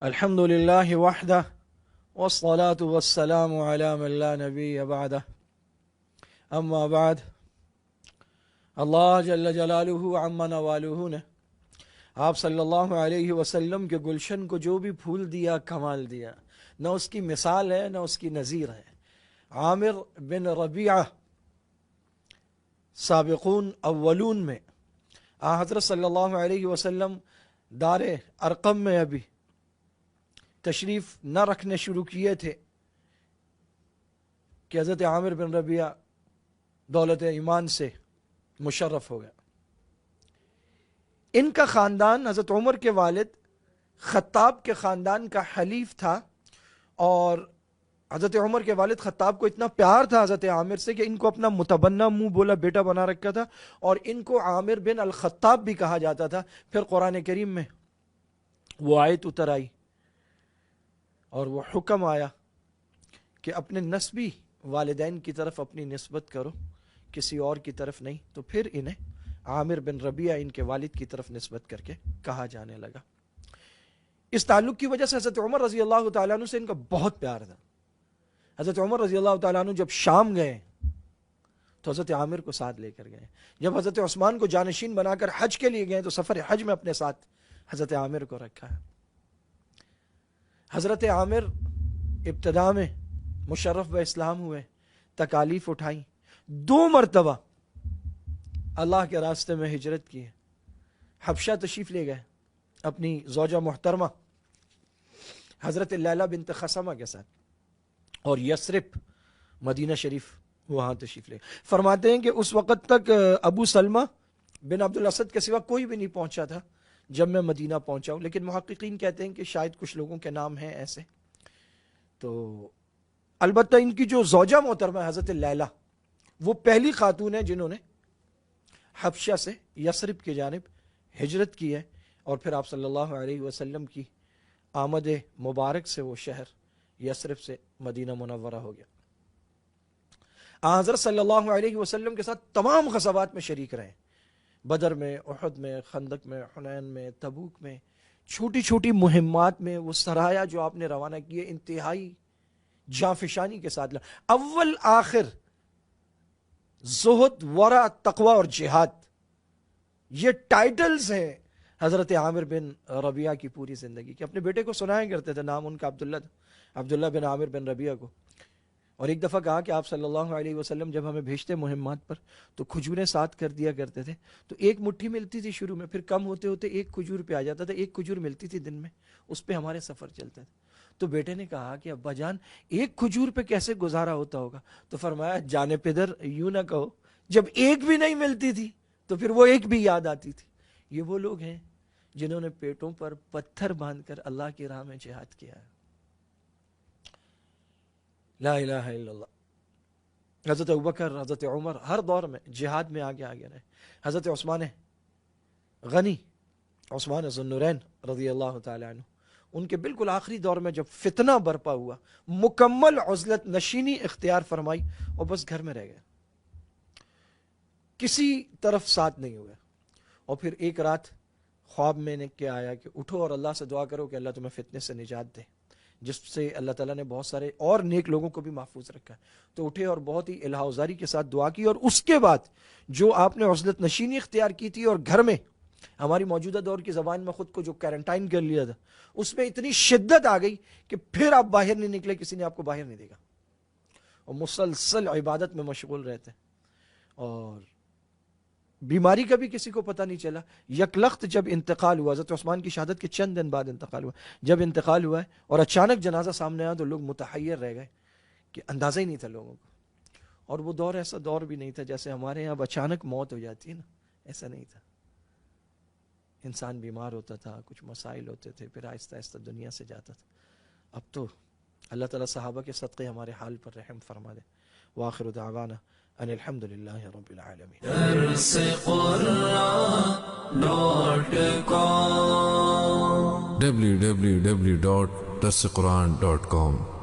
الحمدللہ وحدہ والصلاة والسلام علی من لا نبی بعدہ اما بعد اللہ جل جلالہ عما نوالہ نے آپ صلی اللہ علیہ وسلم کے گلشن کو جو بھی پھول دیا کمال دیا، نہ اس کی مثال ہے نہ اس کی نظیر ہے۔ عامر بن ربیعہ سابقون اولون میں حضرت صلی اللہ علیہ وسلم دار ارقم میں ابھی تشریف نہ رکھنے شروع کیے تھے کہ حضرت عامر بن ربیعہ دولت ایمان سے مشرف ہو گیا۔ ان کا خاندان حضرت عمر کے والد خطاب کے خاندان کا حلیف تھا، اور حضرت عمر کے والد خطاب کو اتنا پیار تھا حضرت عامر سے کہ ان کو اپنا متبنہ منہ بولا بیٹا بنا رکھا تھا، اور ان کو عامر بن الخطاب بھی کہا جاتا تھا۔ پھر قرآن کریم میں وہ آیت اتر آئی اور وہ حکم آیا کہ اپنے نسبی والدین کی طرف اپنی نسبت کرو، کسی اور کی طرف نہیں، تو پھر انہیں عامر بن ربیعہ ان کے والد کی طرف نسبت کر کے کہا جانے لگا۔ اس تعلق کی وجہ سے حضرت عمر رضی اللہ تعالیٰ عنہ سے ان کا بہت پیار تھا۔ حضرت عمر رضی اللہ تعالیٰ عنہ جب شام گئے تو حضرت عامر کو ساتھ لے کر گئے۔ جب حضرت عثمان کو جانشین بنا کر حج کے لیے گئے تو سفر حج میں اپنے ساتھ حضرت عامر کو رکھا ہے۔ حضرت عامر ابتدا میں مشرف و اسلام ہوئے، تکالیف اٹھائیں، 2 مرتبہ اللہ کے راستے میں ہجرت کی ہے۔ حبشہ تشریف لے گئے اپنی زوجہ محترمہ حضرت لیلہ بنت خثمہ کے ساتھ، اور یثرب مدینہ شریف وہاں تشریف لے گئے۔ فرماتے ہیں کہ اس وقت تک ابو سلمہ بن عبد الاسد کے سوا کوئی بھی نہیں پہنچا تھا جب میں مدینہ پہنچا ہوں، لیکن محققین کہتے ہیں کہ شاید کچھ لوگوں کے نام ہیں ایسے۔ تو البتہ ان کی جو زوجہ محترمہ حضرت لیلہ، وہ پہلی خاتون ہے جنہوں نے حبشہ سے یثرب کی جانب ہجرت کی ہے، اور پھر آپ صلی اللہ علیہ وسلم کی آمد مبارک سے وہ شہر یثرب سے مدینہ منورہ ہو گیا۔ حضرت صلی اللہ علیہ وسلم کے ساتھ تمام غزوات میں شریک رہے، بدر میں، احد میں، خندق میں، حنین میں، تبوک میں، چھوٹی چھوٹی مہمات میں وہ سرایا جو آپ نے روانہ کیے انتہائی جانفشانی کے ساتھ اول آخر زہد، ورع، تقوی اور جہاد، یہ ٹائٹلز ہیں حضرت عامر بن ربیعہ کی پوری زندگی کے۔ اپنے بیٹے کو سنایا کرتے تھے، نام ان کا عبداللہ بن عامر بن ربیعہ کو، اور ایک دفعہ کہا کہ آپ صلی اللہ علیہ وسلم جب ہمیں بھیجتے مہمات پر تو کھجوریں ساتھ کر دیا کرتے تھے، تو ایک مٹھی ملتی تھی شروع میں، پھر کم ہوتے ہوتے ایک کھجور پہ آ جاتا تھا، ایک کھجور ملتی تھی دن میں، اس پہ ہمارے سفر چلتا تھا۔ تو بیٹے نے کہا کہ ابا جان ایک کھجور پہ کیسے گزارا ہوتا ہوگا؟ تو فرمایا جانے پدر یوں نہ کہو، جب ایک بھی نہیں ملتی تھی تو پھر وہ ایک بھی یاد آتی تھی۔ یہ وہ لوگ ہیں جنہوں نے پیٹوں پر پتھر باندھ کر اللہ کی راہ میں جہاد کیا ہے۔ لا الہ الا اللہ۔ حضرت ابوبکر، حضرت عمر ہر دور میں جہاد میں آگے رہے۔ حضرت عثمان غنی، عثمان ذو النورین رضی اللہ تعالی عنہ، ان کے بالکل آخری دور میں جب فتنہ برپا ہوا، مکمل عزلت نشینی اختیار فرمائی اور بس گھر میں رہ گئے، کسی طرف ساتھ نہیں ہوئے۔ اور پھر ایک رات خواب میں نے کیا آیا کہ اٹھو اور اللہ سے دعا کرو کہ اللہ تمہیں فتنے سے نجات دے، جس سے اللہ تعالیٰ نے بہت سارے اور نیک لوگوں کو بھی محفوظ رکھا ہے۔ تو اٹھے اور بہت ہی الہوزاری کے ساتھ دعا کی، اور اس کے بعد جو آپ نے عزلت نشینی اختیار کی تھی اور گھر میں ہماری موجودہ دور کی زبان میں خود کو جو کوارنٹائن کر لیا تھا، اس میں اتنی شدت آ گئی کہ پھر آپ باہر نہیں نکلے، کسی نے آپ کو باہر نہیں دیکھا، اور مسلسل عبادت میں مشغول رہتے، اور بیماری کا بھی کسی کو پتہ نہیں چلا۔ یکلخت جب انتقال ہوا، حضرت عثمان کی شہادت کے چند دن بعد انتقال ہوا، جب انتقال ہوا ہے اور اچانک جنازہ سامنے آیا تو لوگ متحیر رہ گئے کہ اندازہ ہی نہیں تھا لوگوں کو۔ اور وہ دور ایسا دور بھی نہیں تھا جیسے ہمارے یہاں اب اچانک موت ہو جاتی ہے نا، ایسا نہیں تھا۔ انسان بیمار ہوتا تھا، کچھ مسائل ہوتے تھے، پھر آہستہ آہستہ دنیا سے جاتا تھا۔ اب تو اللہ تعالیٰ صحابہ کے صدقے ہمارے حال پر رحم فرما دے۔ وآخر دعوانا ان الحمدللہ رب العالمین۔ www.darsequran.com